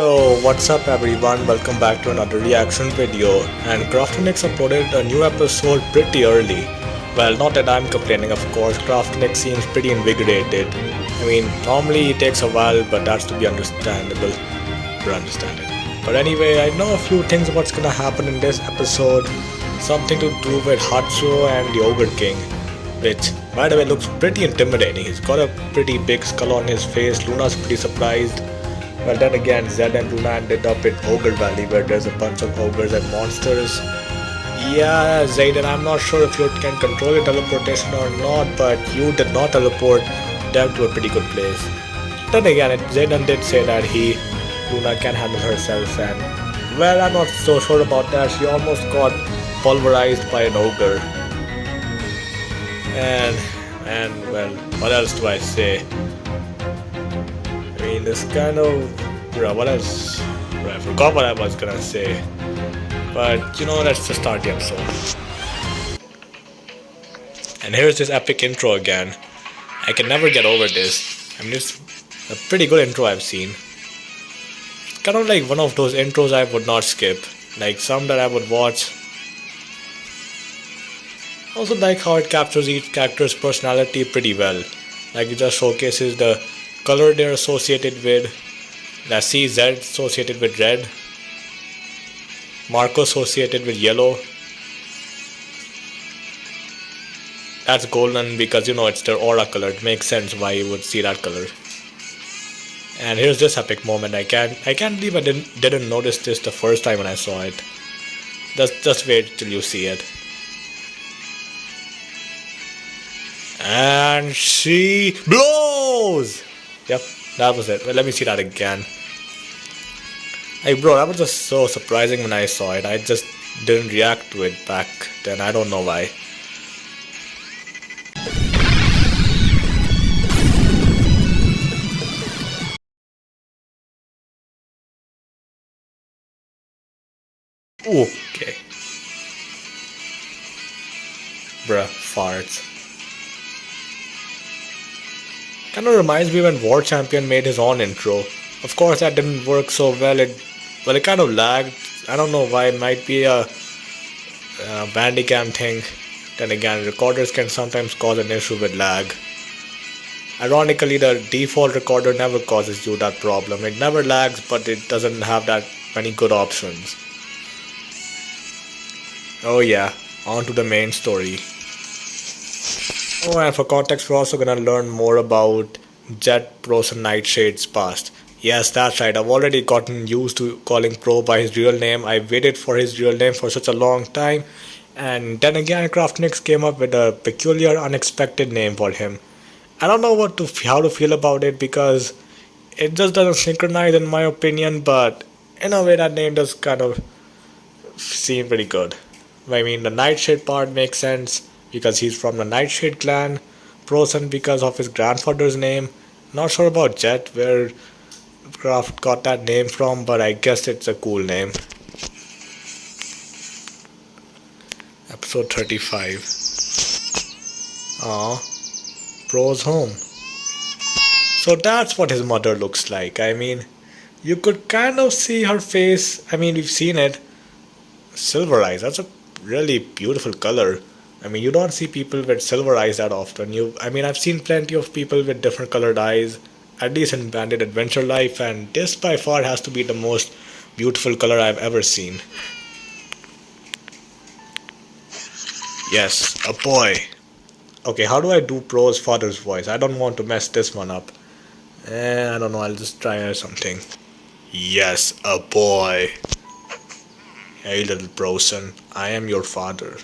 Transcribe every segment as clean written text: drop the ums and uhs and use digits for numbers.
So what's up everyone, welcome back to another reaction video, and craftonix uploaded a new episode pretty early. Well, not that I'm complaining, of course. Craftonix seems pretty invigorated. I mean, normally it takes a while, but that's to be understandable. But anyway, I know a few things of what's gonna happen in this episode. Something to do with Hatsuo and the Ogre King, which by the way looks pretty intimidating. He's got a pretty big skull on his face. Luna's pretty surprised. Well, then again, Zedd and Luna ended up in Ogre Valley, where there's a bunch of ogres and monsters. Yeah, Zayden, I'm not sure if you can control your teleportation or not, but you did not teleport them to a pretty good place. Then again, Zayden did say that Luna can handle herself, and well, I'm not so sure about that. She almost got pulverized by an ogre. And well, what else do I say? I mean, this kind of... what else? I forgot what I was gonna say. But, let's just start the episode. And here's this epic intro again. I can never get over this. I mean, it's a pretty good intro I've seen. It's kind of like one of those intros I would not skip. Like some that I would watch. I also like how it captures each character's personality pretty well. Like it just showcases the color they're associated with. Let's see, Zedd associated with red, Marco associated with yellow. That's golden because it's their aura color. It makes sense why you would see that color. And here's this epic moment. I can't believe I didn't notice this the first time when I saw it. Just wait till you see it. And she blows! Yep, that was it. Well, let me see that again. Hey bro, that was just so surprising when I saw it. I just didn't react to it back then. I don't know why. Okay. Bruh, farts. Kinda reminds me when War Champion made his own intro. Of course that didn't work so well, it kind of lagged. I don't know why, it might be a Bandicam thing. Then again, recorders can sometimes cause an issue with lag. Ironically, the default recorder never causes you that problem. It never lags, but it doesn't have that many good options. Oh yeah, on to the main story. Oh, and for context, we're also gonna learn more about Jett, Pro's, and Nightshade's past. Yes, that's right. I've already gotten used to calling Pro by his real name. I waited for his real name for such a long time. And then again, craftonix came up with a peculiar, unexpected name for him. I don't know how to feel about it because it just doesn't synchronize in my opinion. But in a way, that name does kind of seem pretty good. I mean, the Nightshade part makes sense because he's from the Nightshade clan. Proson because of his grandfather's name. Not sure about Jett, where Craft got that name from, but I guess it's a cool name. Episode 35. Aww. Pro's home. So that's what his mother looks like. I mean, you could kind of see her face. I mean, we've seen it. Silver eyes. That's a really beautiful color. I mean, you don't see people with silver eyes that often. I've seen plenty of people with different colored eyes, at least in Bandit Adventure Life, and this by far has to be the most beautiful color I've ever seen. Yes, a boy. Okay, how do I do Pro's father's voice? I don't want to mess this one up. I don't know, I'll just try something. Yes, a boy. Hey little Proson, I am your father.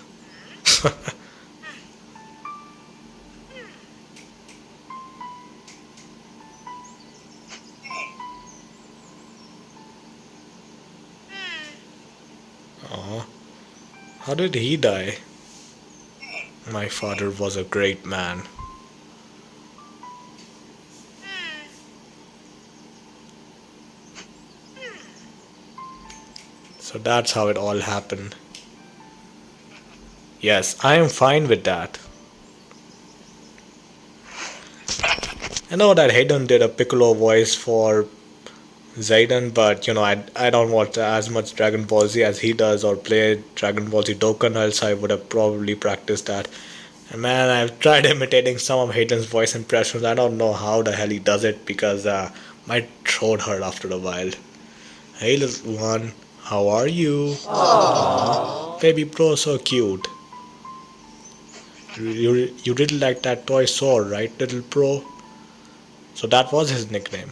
How did he die? My father was a great man. So that's how it all happened. Yes, I am fine with that. I know that Hayden did a Piccolo voice for Zayden, but I don't watch as much Dragon Ball Z as he does or play Dragon Ball Z Dokkan, else I would have probably practiced that. And man, I've tried imitating some of Hayden's voice impressions. I don't know how the hell he does it because my throat hurt after a while. Hey little one, how are you? Aww. Baby bro, so cute. You really like that toy sword, right, little bro? So that was his nickname.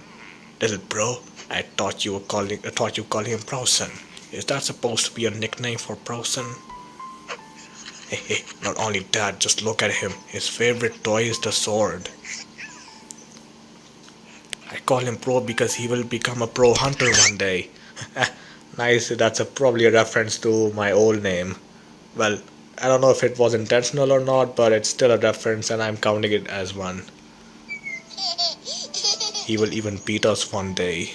Little bro, I thought you calling him Proson. Is that supposed to be a nickname for Proson? Hey, not only that, just look at him. His favorite toy is the sword. I call him Pro because he will become a pro hunter one day. Nice, that's probably a reference to my old name. Well, I don't know if it was intentional or not, but it's still a reference and I'm counting it as one. He will even beat us one day.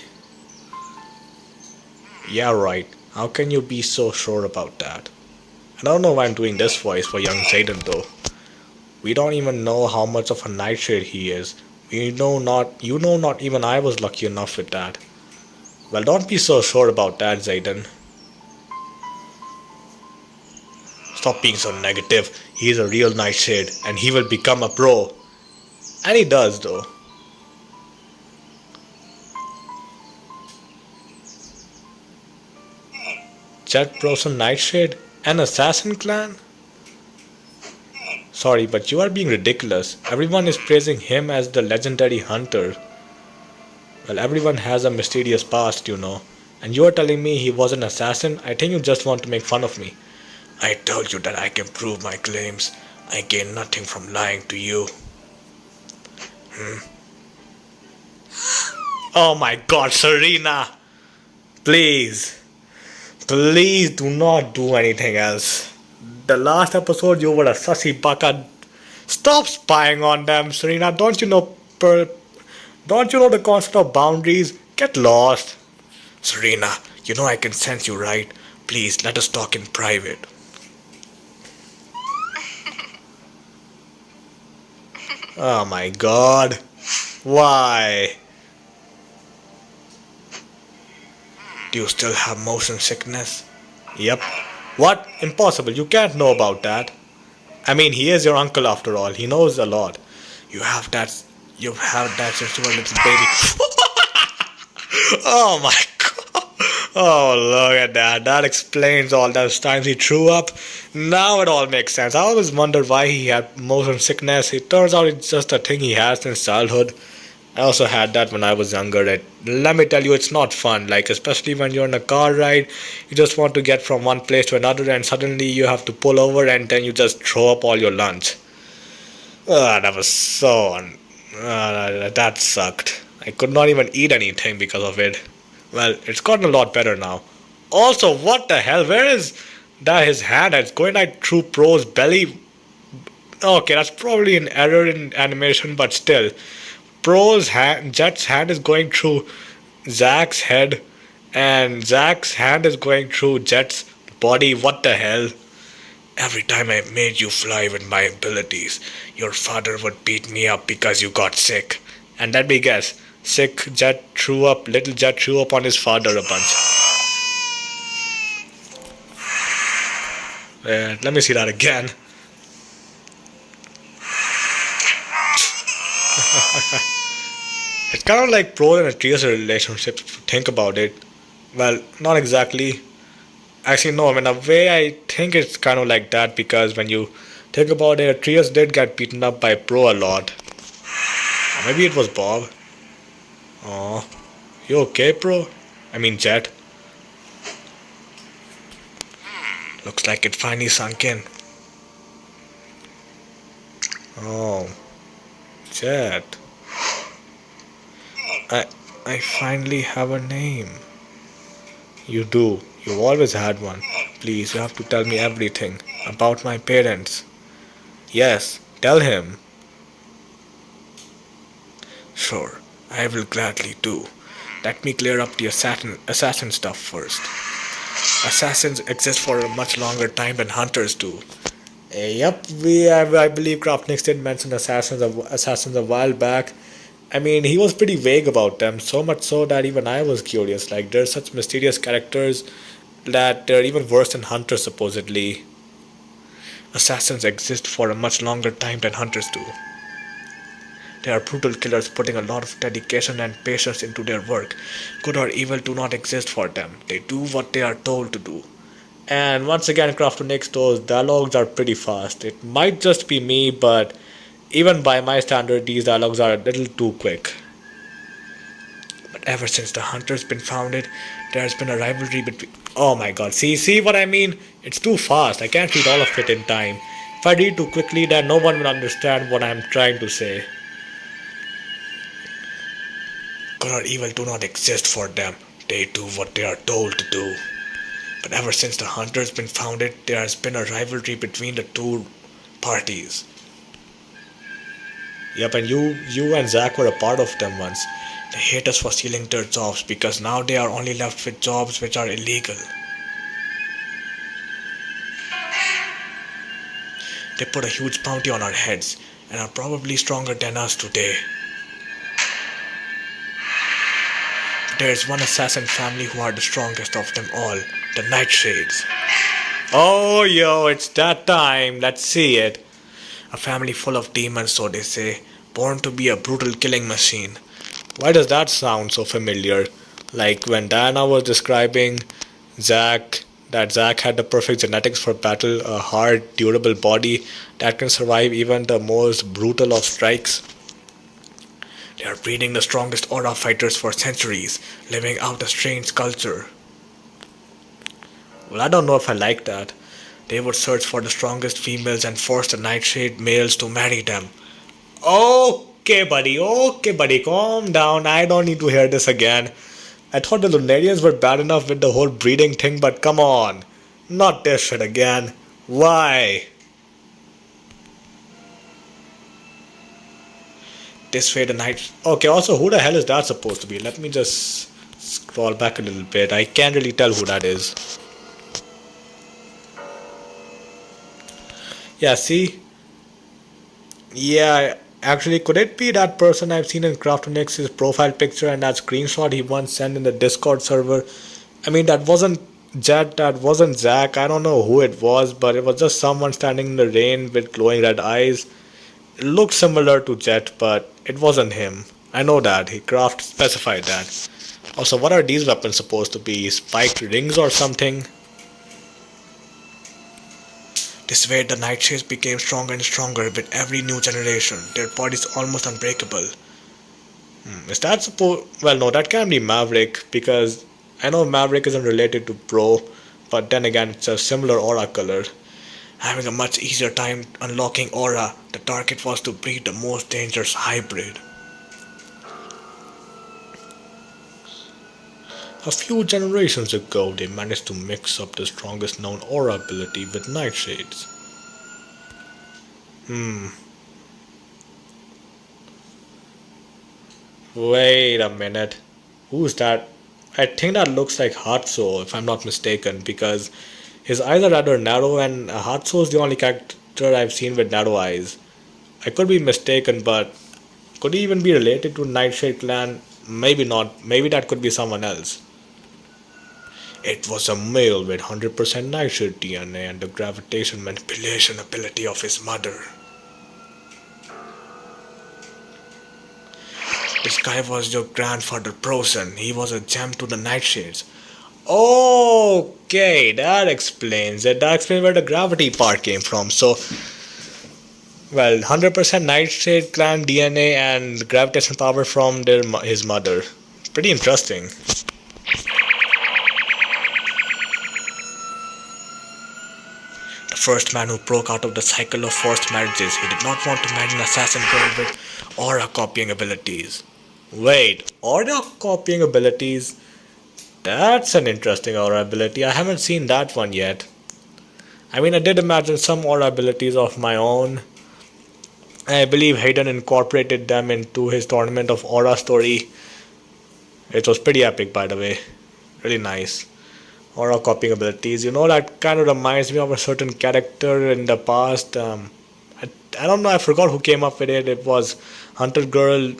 Yeah, right. How can you be so sure about that? I don't know why I'm doing this voice for young Zayden though. We don't even know how much of a nightshade he is. Not even I was lucky enough with that. Well, don't be so sure about that, Zayden. Stop being so negative. He is a real nightshade and he will become a pro. And he does though. Jett Proson Nightshade? An assassin clan? Sorry, but you are being ridiculous. Everyone is praising him as the legendary hunter. Well, everyone has a mysterious past, And you are telling me he was an assassin? I think you just want to make fun of me. I told you that I can prove my claims. I gain nothing from lying to you. Oh my god, Serena! Please. Please do not do anything else. The last episode you were a sussy baka. Stop spying on them, Serena. Don't you know the concept of boundaries? Get lost. Serena, I can sense you, right? Please, let us talk in private. Oh my god. Why? Do you still have motion sickness? Yep. What? Impossible. You can't know about that. I mean, he is your uncle after all. He knows a lot. You've had that since you were a little baby. Oh my god. Oh, look at that. That explains all those times he threw up. Now it all makes sense. I always wondered why he had motion sickness. It turns out it's just a thing he has since childhood. I also had that when I was younger. Let me tell you, it's not fun. Especially when you're in a car ride, you just want to get from one place to another and suddenly you have to pull over and then you just throw up all your lunch. That was that sucked. I could not even eat anything because of it. Well, it's gotten a lot better now. Also, what the hell? Where is that his hand? It's going through Pro's belly. Okay, that's probably an error in animation, but still. Jett's hand is going through Zack's head and Zack's hand is going through Jett's body. What the hell? Every time I made you fly with my abilities, your father would beat me up because you got sick. And let me guess, little Jett threw up on his father a bunch. Let me see that again. It's kind of like Pro and Atreus' relationship, if you think about it. Well, not exactly. Actually, no, in a way I think it's kind of like that because when you think about it, Atreus did get beaten up by Pro a lot. Or maybe it was Bob. Oh, you okay, Pro? I mean, Jett. Looks like it finally sunk in. Oh, Jett. I finally have a name. You do. You've always had one. Please, you have to tell me everything about my parents. Yes, tell him. Sure, I will gladly do. Let me clear up the assassin stuff first. Assassins exist for a much longer time than hunters do. Yep, I believe craftonix did mention assassins a while back. I mean, he was pretty vague about them, so much so that even I was curious. Like, they're such mysterious characters that they're even worse than hunters, supposedly. Assassins exist for a much longer time than hunters do. They are brutal killers putting a lot of dedication and patience into their work. Good or evil do not exist for them. They do what they are told to do. And once again, craftonix, those dialogues are pretty fast. It might just be me, but even by my standard, these dialogues are a little too quick. But ever since the Hunter's been founded, there has been a rivalry between... Oh my god, see what I mean? It's too fast, I can't read all of it in time. If I read too quickly, then no one will understand what I'm trying to say. Good or evil do not exist for them. They do what they are told to do. But ever since the Hunter's been founded, there has been a rivalry between the two parties. Yep, and you and Zach were a part of them once. They hate us for stealing their jobs because now they are only left with jobs which are illegal. They put a huge bounty on our heads and are probably stronger than us today. There is one assassin family who are the strongest of them all, the Nightshades. Oh yo, it's that time, let's see it. A family full of demons, so they say, born to be a brutal killing machine. Why does that sound so familiar? Like when Diana was describing Zach, that Zach had the perfect genetics for battle, a hard, durable body that can survive even the most brutal of strikes. They are breeding the strongest aura fighters for centuries, living out a strange culture. Well, I don't know if I like that. They would search for the strongest females and force the Nightshade males to marry them. Okay, buddy, calm down. I don't need to hear this again. I thought the Lunarians were bad enough with the whole breeding thing, but come on. Not this shit again. Why? This way the night... Okay, also, who the hell is that supposed to be? Let me just scroll back a little bit. I can't really tell who that is. Yeah, see? Yeah, actually, could it be that person I've seen in craftonix's profile picture and that screenshot he once sent in the Discord server? I mean, that wasn't Jett, that wasn't Zach. I don't know who it was, but it was just someone standing in the rain with glowing red eyes. It looked similar to Jett, but it wasn't him. I know that. Craft specified that. Also, what are these weapons supposed to be? Spiked rings or something? This way, the Nightshades became stronger and stronger with every new generation. Their bodies almost unbreakable. Is that supposed... Well, no, that can't be Maverick, because I know Maverick isn't related to Pro, but then again, it's a similar aura color. Having a much easier time unlocking aura, the target was to breed the most dangerous hybrid. A few generations ago, they managed to mix up the strongest known aura ability with Nightshades. Wait a minute. Who's that? I think that looks like Hatsuo, if I'm not mistaken, because his eyes are rather narrow and Hatsuo is the only character I've seen with narrow eyes. I could be mistaken, but could he even be related to Nightshade clan? Maybe not. Maybe that could be someone else. It was a male with 100% Nightshade DNA and the gravitation manipulation ability of his mother. This guy was your grandfather Prosen. He was a gem to the Nightshades. Okay, that explains it. That explains where the gravity part came from. So, well, 100% Nightshade clan DNA and gravitation power from his mother. Pretty interesting. First man who broke out of the cycle of forced marriages. He did not want to marry an assassin girl with aura copying abilities. Wait, aura copying abilities? That's an interesting aura ability. I haven't seen that one yet. I mean, I did imagine some aura abilities of my own. I believe Hayden incorporated them into his Tournament of Aura story. It was pretty epic, by the way. Really nice. Aura copying abilities. You know, that kind of reminds me of a certain character in the past. I don't know, I forgot who came up with it. It was Hunter Girl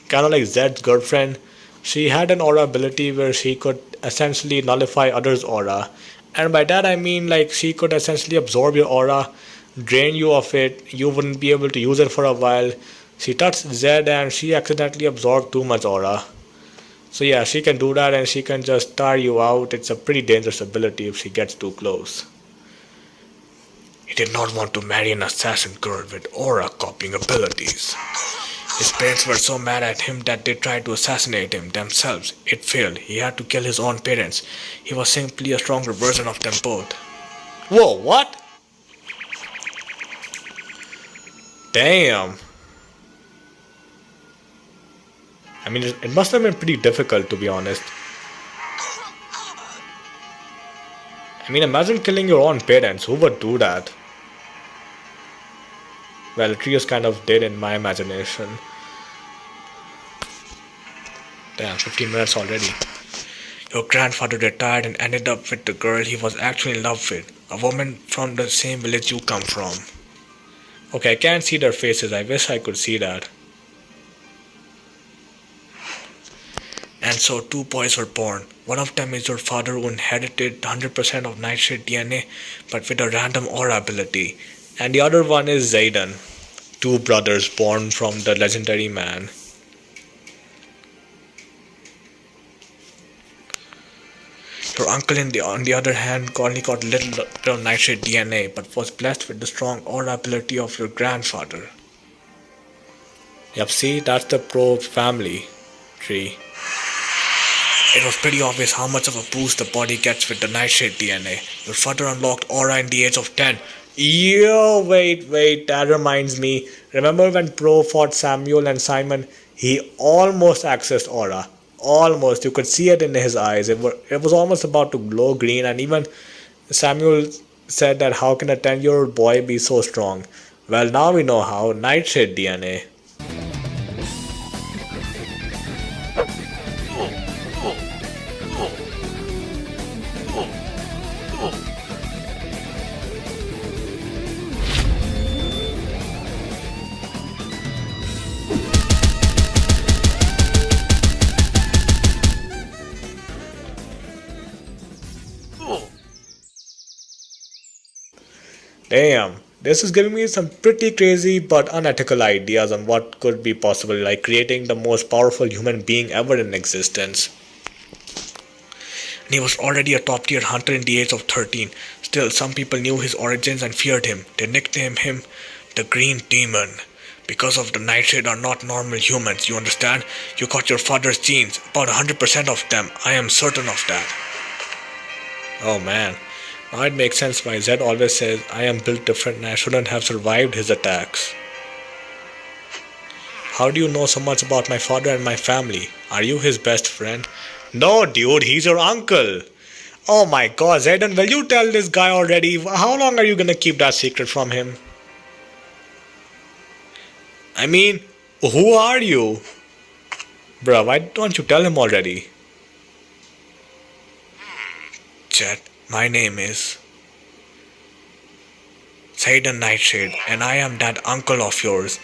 kind of like Zed's girlfriend. She had an aura ability where she could essentially nullify others' aura. And by that I mean like she could essentially absorb your aura, drain you of it, you wouldn't be able to use it for a while. She touched Zed and she accidentally absorbed too much aura. So yeah, she can do that and she can just tire you out. It's a pretty dangerous ability if she gets too close. He did not want to marry an assassin girl with aura copying abilities. His parents were so mad at him that they tried to assassinate him themselves. It failed. He had to kill his own parents. He was simply a stronger version of them both. Whoa, what? Damn. I mean, it must have been pretty difficult, to be honest. I mean, imagine killing your own parents. Who would do that? Well, Trios kind of did in my imagination. Damn, 15 minutes already. Your grandfather retired and ended up with the girl he was actually in love with. A woman from the same village you come from. Okay, I can't see their faces. I wish I could see that. And so 2 boys were born. One of them is your father who inherited 100% of Nightshade DNA but with a random aura ability. And the other one is Zayden. 2 brothers born from the legendary man. Your uncle on the other hand only got little Nightshade DNA but was blessed with the strong aura ability of your grandfather. Yep, see, that's the pro family tree. It was pretty obvious how much of a boost the body gets with the Nightshade DNA. Your father unlocked aura in the age of 10. Yo, wait, that reminds me. Remember when Pro fought Samuel and Simon? He almost accessed aura. Almost. You could see it in his eyes. It was almost about to glow green, and even Samuel said that how can a 10-year-old boy be so strong? Well, now we know how. Nightshade DNA. Damn, this is giving me some pretty crazy but unethical ideas on what could be possible, like creating the most powerful human being ever in existence. And he was already a top tier hunter in the age of 13. Still, some people knew his origins and feared him. They nicknamed him the Green Demon. Because of the Nightshade are not normal humans, you understand? You got your father's genes, about 100% of them. I am certain of that. Oh man. Now it makes sense why Zed always says, I am built different and I shouldn't have survived his attacks. How do you know so much about my father and my family? Are you his best friend? No dude, he's your uncle. Oh my god, Zayden, will you tell this guy already? How long are you gonna keep that secret from him? I mean, who are you? Bruh, why don't you tell him already? Jett. My name is Zayden Nightshade, and I am that uncle of yours.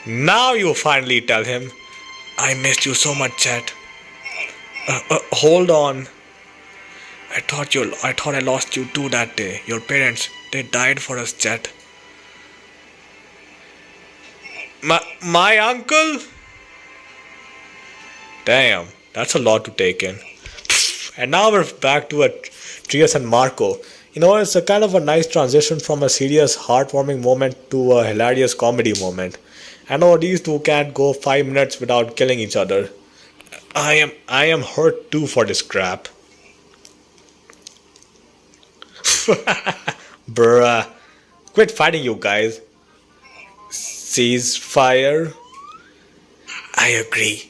Now you finally tell him. I missed you so much, Jett. Hold on. I thought I lost you too that day. Your parents, they died for us, Jett. My uncle? Damn, that's a lot to take in. And now we're back to Trius and Marco. You know, it's a kind of a nice transition from a serious, heartwarming moment to a hilarious comedy moment. I know these two can't go 5 minutes without killing each other. I am hurt too for this crap. Bruh. Quit fighting, you guys. Cease fire. I agree.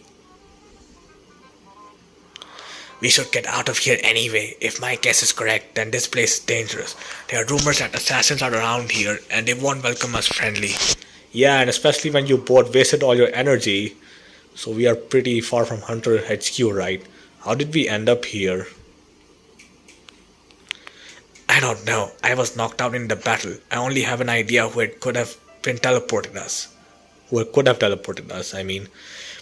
We should get out of here anyway. If my guess is correct, then this place is dangerous. There are rumors that assassins are around here and they won't welcome us friendly. Yeah, and especially when you both wasted all your energy. So we are pretty far from Hunter HQ, right? How did we end up here? I don't know. I was knocked out in the battle. I only have an idea who it could have been teleported us. Who could have teleported us, I mean.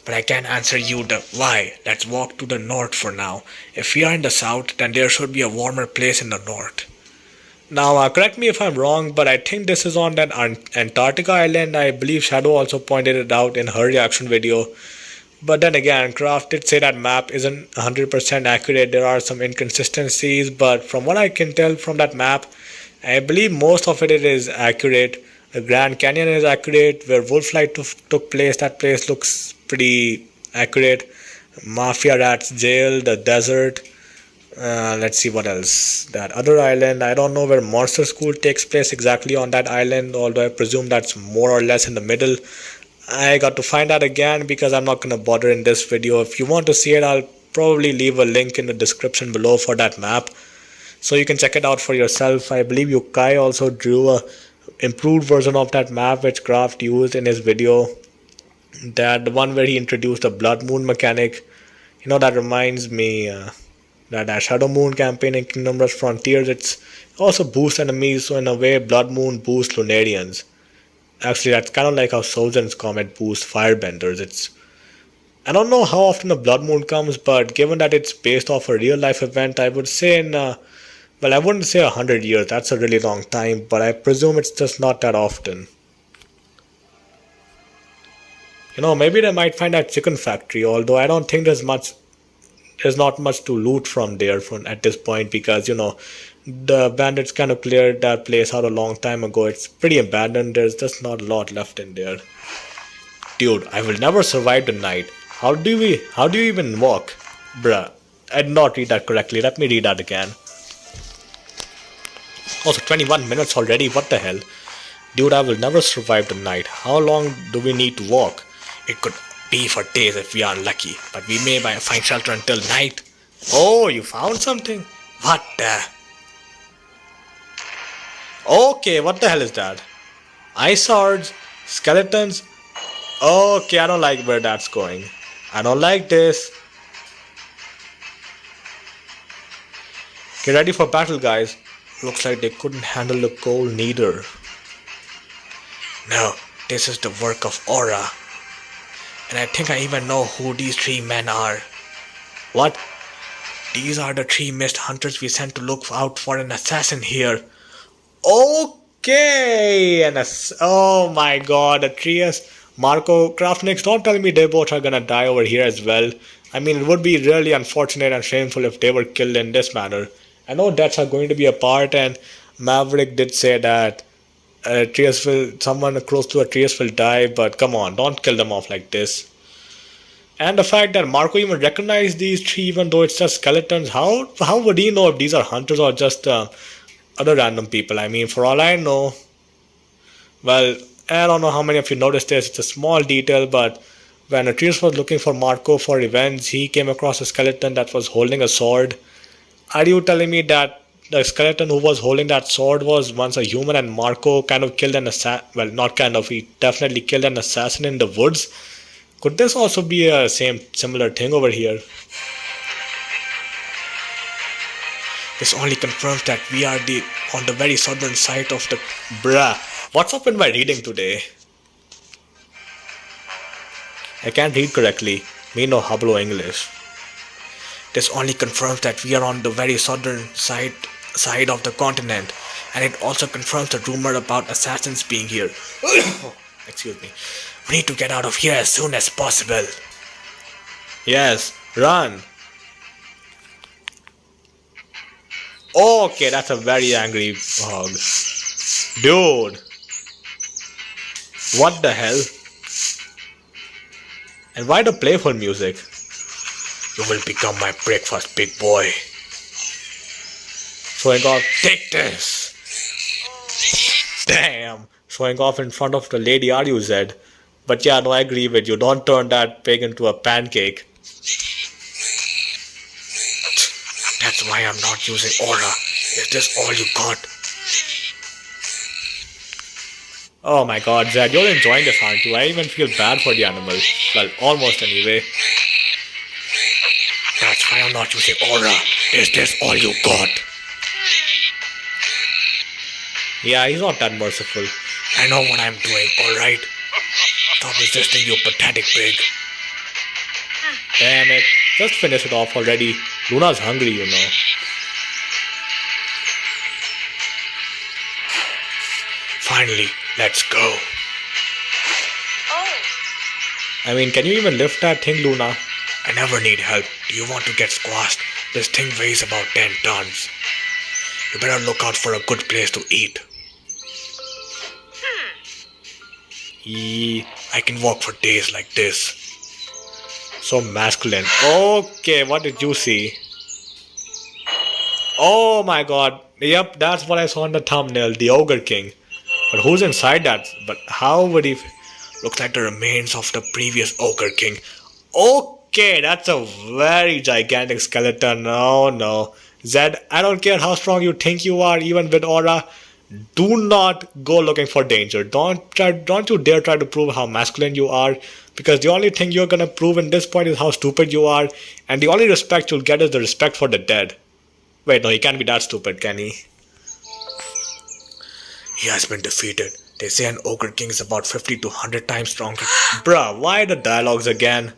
but I can answer you the why. Let's walk to the north for now. If we are in the south, then there should be a warmer place in the north. Now, correct me if I'm wrong, but I think this is on that Antarctica island. I believe Shadow also pointed it out in her reaction video. But then again, Craft did say that map isn't 100% accurate. There are some inconsistencies, but from what I can tell from that map, I believe most of it is accurate. The Grand Canyon is accurate. Where Wolflight took place, that place looks pretty accurate. Mafia Rat's jail, the desert. Let's see what else. That other island, I don't know where Monster School takes place exactly on that island, although I presume that's more or less in the middle. I got to find out again because I'm not going to bother in this video. If you want to see it, I'll probably leave a link in the description below for that map, so you can check it out for yourself. I believe Yukai also drew a improved version of that map which Craft used in his video. That the one where he introduced the Blood Moon mechanic. You know, that reminds me that Shadow Moon campaign in Kingdom Rush Frontiers, it's also boosts enemies, so in a way Blood Moon boosts Lunarians. Actually, that's kind of like how Sozin's Comet boosts Firebenders. I don't know how often the Blood Moon comes, but given that it's based off a real life event, I would say well, I wouldn't say 100 years, that's a really long time, but I presume it's just not that often. You know, maybe they might find that chicken factory, although I don't think there's not much to loot from there at this point, because, you know, the bandits kind of cleared that place out a long time ago. It's pretty abandoned. There's just not a lot left in there. Dude, I will never survive the night. How do you even walk? Bruh, I did not read that correctly. Let me read that again. Also, 21 minutes already. What the hell? Dude, I will never survive the night. How long do we need to walk? It could be for days if we are unlucky, but we may find shelter until night. Oh, you found something? What the? Okay, what the hell is that? Ice swords? Skeletons? Okay, I don't like where that's going. I don't like this. Get ready for battle, guys. Looks like they couldn't handle the cold neither. No, this is the work of Aura. And I think I even know who these 3 men are. What? These are the 3 mist hunters we sent to look out for an assassin here. Okay! Oh my god, Atreus, Marco, Craftonix, don't tell me they both are gonna die over here as well. I mean, it would be really unfortunate and shameful if they were killed in this manner. I know deaths are going to be a part, and Maverick did say that someone close to Atreus will die, but come on, don't kill them off like this. And the fact that Marco even recognized these 3 even though it's just skeletons, how would he know if these are hunters or just other random people? I mean, for all I know, well, I don't know how many of you noticed this, it's a small detail, but when Atreus was looking for Marco for revenge, he came across a skeleton that was holding a sword. Are you telling me that the skeleton who was holding that sword was once a human and Marco kind of killed an assassin? Well, not kind of, he definitely killed an assassin in the woods. Could this also be a similar thing over here? This only confirms that we are on the very southern side of the... Bruh, what's up with my reading today? I can't read correctly. Me no hablo English. This only confirms that we are on the very southern side of the continent, and it also confirms the rumor about assassins being here. Excuse me. We need to get out of here as soon as possible. Yes, run. Okay, that's a very angry hog. Dude. What the hell? And why the playful music? You will become my breakfast, big boy. Showing off. Take this. Damn. Showing off in front of the lady, are you, Zed? But yeah, no, I agree with you. Don't turn that pig into a pancake. That's why I'm not using aura. Is this all you got? Oh my god, Zed, you're enjoying this, aren't you? I even feel bad for the animal. Well, almost anyway. That's why I'm not using aura. Is this all you got? Yeah, he's not that merciful. I know what I'm doing, alright? Stop resisting, you pathetic pig. Damn it. Just finish it off already. Luna's hungry, you know. Finally, let's go. I mean, can you even lift that thing, Luna? I never need help. Do you want to get squashed? This thing weighs about 10 tons. You better look out for a good place to eat. I can walk for days like this. So masculine. Okay, what did you see? Oh my god. Yep, that's what I saw in the thumbnail. The Ogre King. But who's inside that? But how would he... Looks like the remains of the previous Ogre King. Okay, that's a very gigantic skeleton. Oh no. Zed, I don't care how strong you think you are, even with aura. Do not go looking for danger. Don't you dare try to prove how masculine you are. Because the only thing you're gonna prove in this point is how stupid you are. And the only respect you'll get is the respect for the dead. Wait, no, he can't be that stupid, can he? He has been defeated. They say an Ogre King is about 50 to 100 times stronger. Bruh, why the dialogues again?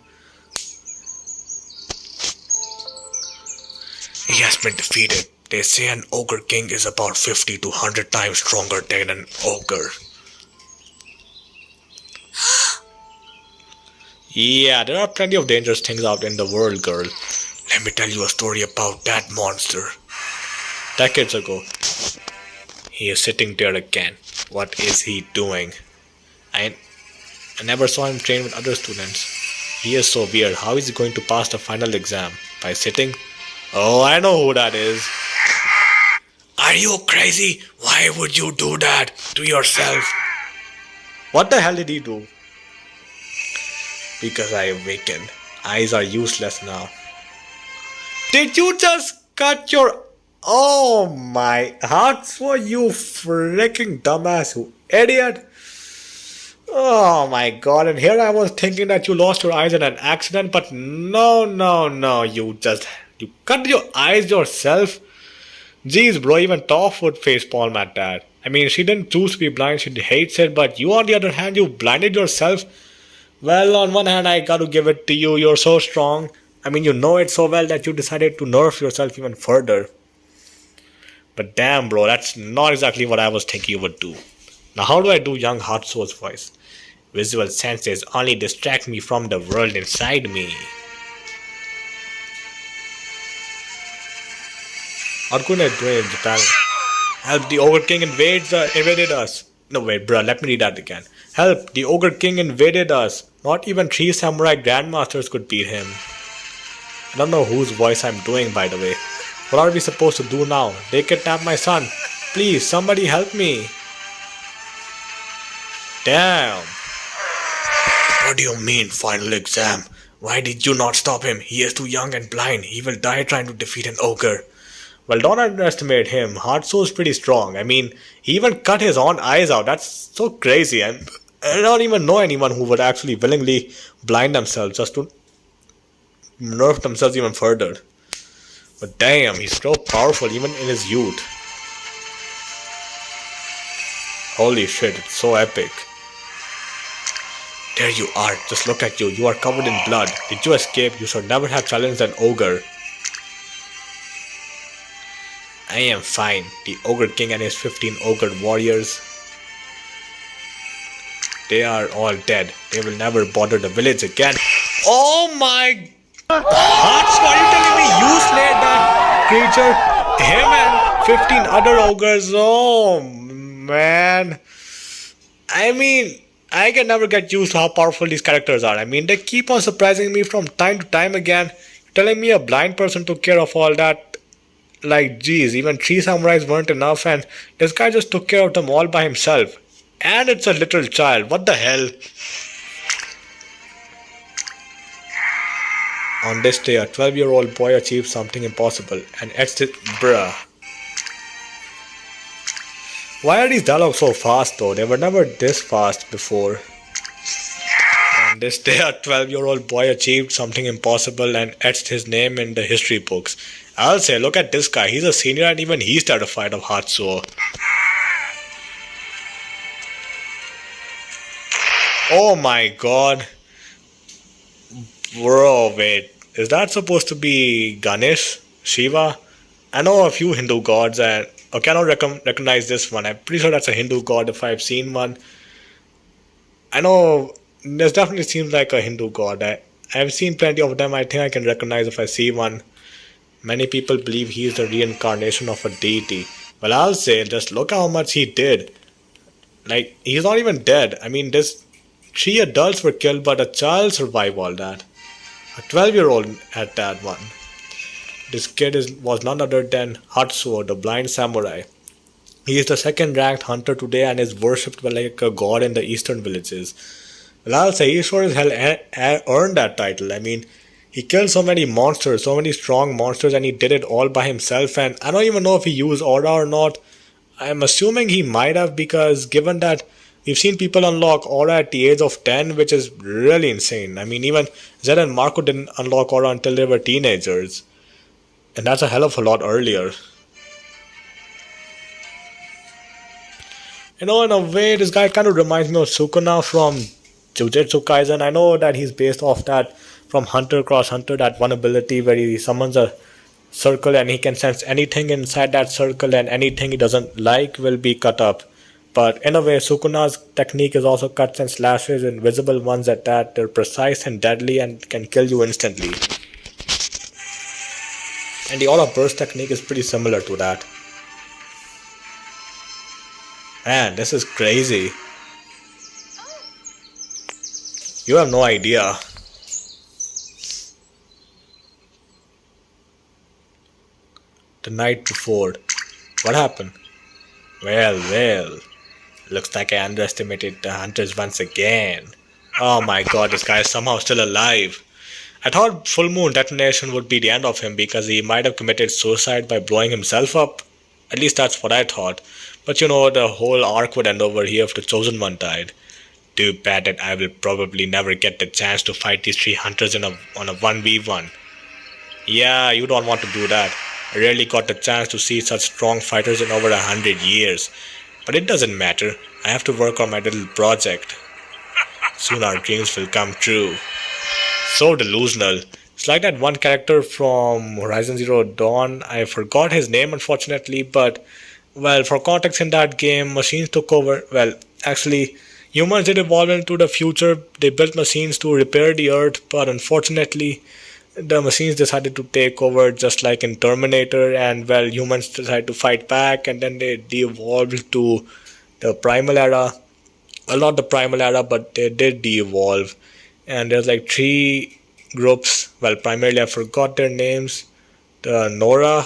He has been defeated. They say an Ogre King is about 50 to 100 times stronger than an ogre. Yeah, there are plenty of dangerous things out in the world, girl. Let me tell you a story about that monster. Decades ago. He is sitting there again. What is he doing? I never saw him train with other students. He is so weird. How is he going to pass the final exam? By sitting? Oh, I know who that is. Are you crazy? Why would you do that to yourself? What the hell did he do? Because I awakened. Eyes are useless now. Did you just cut your... Oh my... Hatsuo, you freaking dumbass, you idiot. Oh my god, and here I was thinking that you lost your eyes in an accident, but no, you cut your eyes yourself. Jeez bro, even Toph would facepalm at that. I mean, she didn't choose to be blind, she hates it, but you on the other hand, you blinded yourself. Well, on one hand, I gotta give it to you, you're so strong. I mean, you know it so well that you decided to nerf yourself even further. But damn bro, that's not exactly what I was thinking you would do. Now how do I do young Hatsuo's voice? Visual senses only distract me from the world inside me. What could I do in Japan? Help, the Ogre King invaded us. No wait bruh, let me read that again. Help, the Ogre King invaded us. Not even 3 samurai grandmasters could beat him. I don't know whose voice I'm doing, by the way. What are we supposed to do now? They kidnapped my son. Please, somebody help me. Damn. What do you mean, final exam? Why did you not stop him? He is too young and blind. He will die trying to defeat an ogre. Well, don't underestimate him. Hatsuo is pretty strong. I mean, he even cut his own eyes out. That's so crazy. I don't even know anyone who would actually willingly blind themselves just to nerf themselves even further. But damn, he's so powerful even in his youth. Holy shit, it's so epic. There you are, just look at you, you are covered in blood. Did you escape? You should never have challenged an ogre. I am fine. The Ogre King and his 15 ogre warriors, they are all dead. They will never bother the village again. Oh my... Hatsuo, are you telling me you slayed that creature? Him and 15 other ogres? Oh man. I mean, I can never get used to how powerful these characters are. I mean, they keep on surprising me from time to time again. You're telling me a blind person took care of all that? Like, geez, even 3 samurais weren't enough and this guy just took care of them all by himself. And it's a little child. What the hell? On this day, a 12-year-old boy achieved something impossible and etched it. Bruh. Why are these dialogues so fast though? They were never this fast before. On this day, a 12-year-old boy achieved something impossible and etched his name in the history books. I'll say, look at this guy. He's a senior and even he's terrified of Hatsuo. Oh my god. Bro, wait. Is that supposed to be Ganesh? Shiva? I know a few Hindu gods and I cannot recognize this one. I'm pretty sure that's a Hindu god if I've seen one. I know this definitely seems like a Hindu god. I've seen plenty of them. I think I can recognize if I see one. Many people believe he is the reincarnation of a deity. Well, I'll say, just look how much he did. Like, he's not even dead. I mean, this 3 adults were killed, but a child survived all that. A 12-year-old at that one. This kid was none other than Hatsuo, the blind samurai. He is the second ranked hunter today and is worshipped like a god in the eastern villages. Well, I'll say he sure as hell earned that title. I mean, he killed so many monsters, so many strong monsters, and he did it all by himself. And I don't even know if he used aura or not. I'm assuming he might have because given that we've seen people unlock aura at the age of 10, which is really insane. I mean, even Jett and Marco didn't unlock aura until they were teenagers. And that's a hell of a lot earlier. You know, in a way, this guy kind of reminds me of Sukuna from Jujutsu Kaisen. I know that he's based off that from Hunter x Hunter, that one ability where he summons a circle and he can sense anything inside that circle and anything he doesn't like will be cut up. But in a way, Sukuna's technique is also cuts and slashes, invisible ones at that. They're precise and deadly and can kill you instantly. And the aura burst technique is pretty similar to that. Man, this is crazy. You have no idea. The night before. What happened? Well. Looks like I underestimated the hunters once again. Oh my god, this guy is somehow still alive. I thought full moon detonation would be the end of him because he might have committed suicide by blowing himself up. At least that's what I thought. But you know, the whole arc would end over here if the chosen one died. Too bad that I will probably never get the chance to fight these 3 hunters on a 1v1. Yeah, you don't want to do that. I rarely got the chance to see such strong fighters in over 100 years. But it doesn't matter. I have to work on my little project. Soon our dreams will come true. So delusional. It's like that one character from Horizon Zero Dawn. I forgot his name unfortunately, but well, for context in that game, machines took over. Well, actually, humans did evolve into the future. They built machines to repair the earth, but unfortunately, the machines decided to take over just like in Terminator, and well, humans decided to fight back, and then they de-evolved to the primal era. Well, not the primal era, but they did de-evolve. And there's like 3 groups. Well, primarily I forgot their names. The Nora,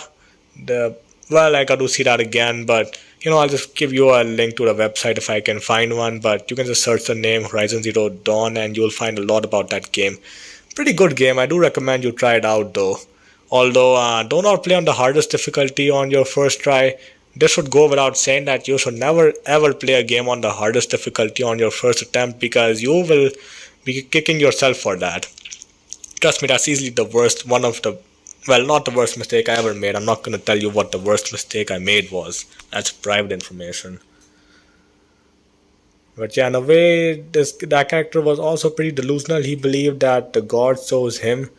well, I got to see that again, but you know, I'll just give you a link to the website if I can find one, but you can just search the name Horizon Zero Dawn and you'll find a lot about that game. Pretty good game. I do recommend you try it out though. Although, do not play on the hardest difficulty on your first try. This should go without saying that you should never ever play a game on the hardest difficulty on your first attempt because you will be kicking yourself for that. Trust me, that's easily the worst, one of the, well, not the worst mistake I ever made. I'm not going to tell you what the worst mistake I made was. That's private information. But yeah, in a way, that character was also pretty delusional. He believed that the gods chose him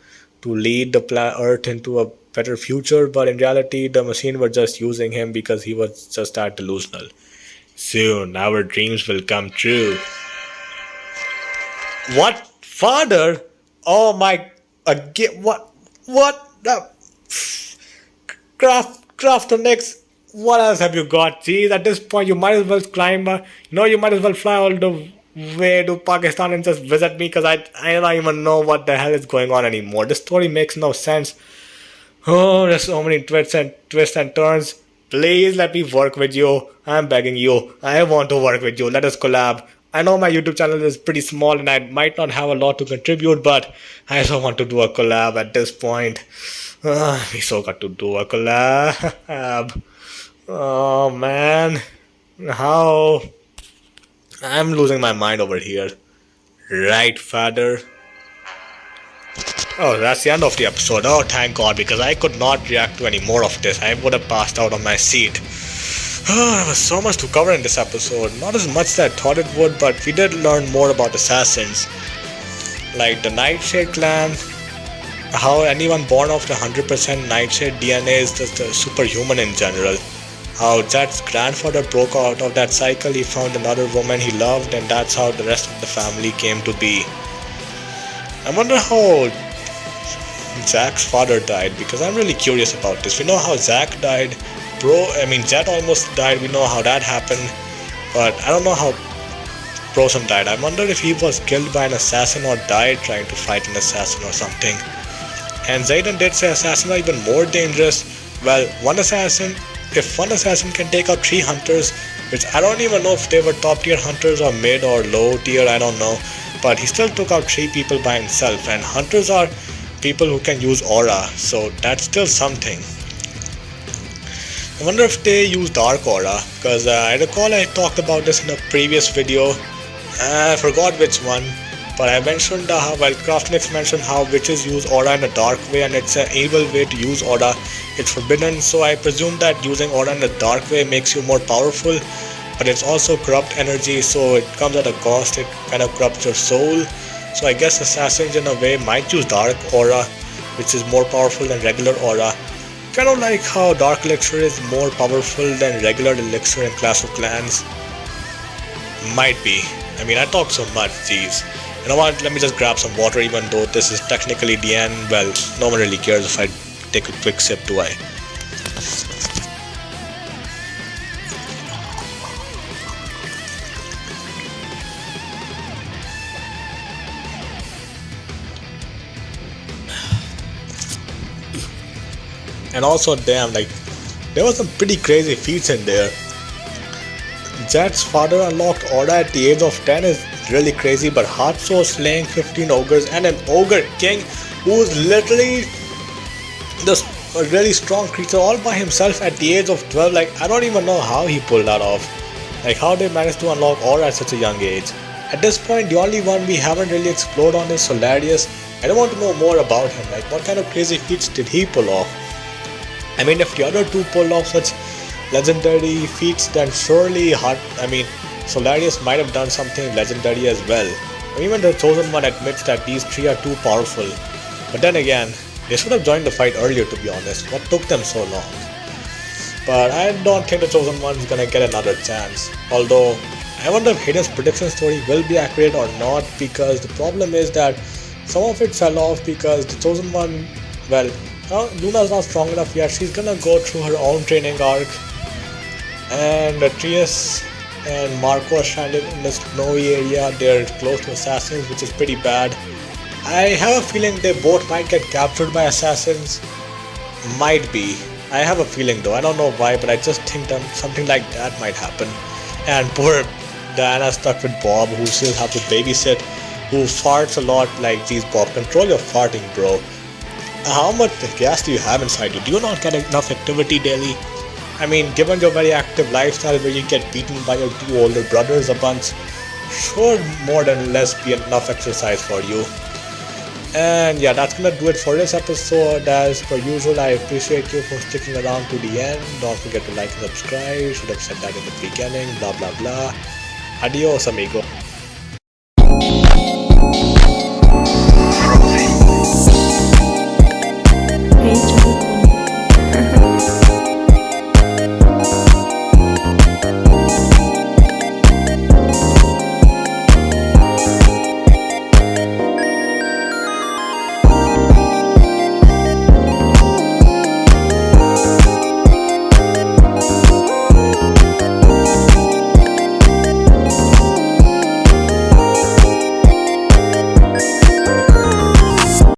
to lead the Earth into a better future, but in reality, the machine were just using him because he was just that delusional. Soon, our dreams will come true. What? Father? Oh my... What? The... craftonix? What else have you got? Geez, at this point, you might as well climb... you might as well fly all the way to Pakistan and just visit me because I don't even know what the hell is going on anymore. This story makes no sense. Oh, there's so many twists and turns. Please let me work with you. I'm begging you. I want to work with you. Let us collab. I know my YouTube channel is pretty small and I might not have a lot to contribute, but I just want to do a collab at this point. We so got to do a collab. Oh man. How? I'm losing my mind over here. Right, father? Oh, that's the end of the episode. Oh, thank God, because I could not react to any more of this. I would have passed out on my seat. Oh, there was so much to cover in this episode. Not as much as I thought it would, but we did learn more about assassins. like the Nightshade clan, how anyone born of the 100% Nightshade DNA is just a superhuman in general. How Jett's grandfather broke out of that cycle, he found another woman he loved, and that's how the rest of the family came to be. I wonder how Zack's father died, because I'm really curious about this. We know how Zack died, Jett almost died, we know how that happened, but I don't know how Brosum died. I wonder if he was killed by an assassin or died trying to fight an assassin or something. And Zayden did say assassins are even more dangerous. Well, if one assassin can take out 3 hunters, which I don't even know if they were top tier hunters or mid or low tier, I don't know, but he still took out 3 people by himself, and hunters are people who can use aura, so that's still something. I wonder if they use dark aura, because I recall I talked about this in a previous video. I forgot which one, but I mentioned craftonix mentioned how witches use aura in a dark way, and it's an evil way to use aura. It's forbidden, so I presume that using aura in a dark way makes you more powerful, but it's also corrupt energy, so it comes at a cost. It kind of corrupts your soul. So I guess assassins in a way might use dark aura, which is more powerful than regular aura. Kind of like how dark elixir is more powerful than regular elixir in Clash of Clans. Might be. I mean, I talk so much, jeez. You know what, let me just grab some water, even though this is technically the end. Well, no one really cares if I take a quick sip, do I? And also, damn, like, there was some pretty crazy feats in there. Jett's father unlocked aura at the age of 10 is really crazy, but Hatsuo slaying 15 ogres and an ogre king who's literally just a really strong creature all by himself at the age of 12. Like, I don't even know how he pulled that off. Like, how they managed to unlock aura at such a young age. At this point, the only one we haven't really explored on is Solarius. I don't want to know more about him. Like, what kind of crazy feats did he pull off? I mean, if the other two pulled off such legendary feats, then surely Solarius might have done something legendary as well. Even the Chosen One admits that these 3 are too powerful. But then again, they should have joined the fight earlier, to be honest. What took them so long? But I don't think the Chosen One is gonna get another chance. Although, I wonder if Hayden's prediction story will be accurate or not, because the problem is that some of it fell off because the Chosen One, well, Luna's not strong enough yet. She's gonna go through her own training arc. And Trius and Marco are stranded in the snowy area. They're close to assassins, which is pretty bad. I have a feeling they both might get captured by assassins. Might be. I have a feeling though. I don't know why, but I just think that something like that might happen. And poor Diana stuck with Bob, who still have to babysit, who farts a lot. Like, geez, Bob, control your farting, bro. How much gas do you have inside you? Do you not get enough activity daily? I mean, given your very active lifestyle where you get beaten by your 2 older brothers a bunch, sure, more than less be enough exercise for you. And yeah, that's gonna do it for this episode. As per usual, I appreciate you for sticking around to the end. Don't forget to like and subscribe. Should have said that in the beginning. Blah blah blah. Adios, amigo.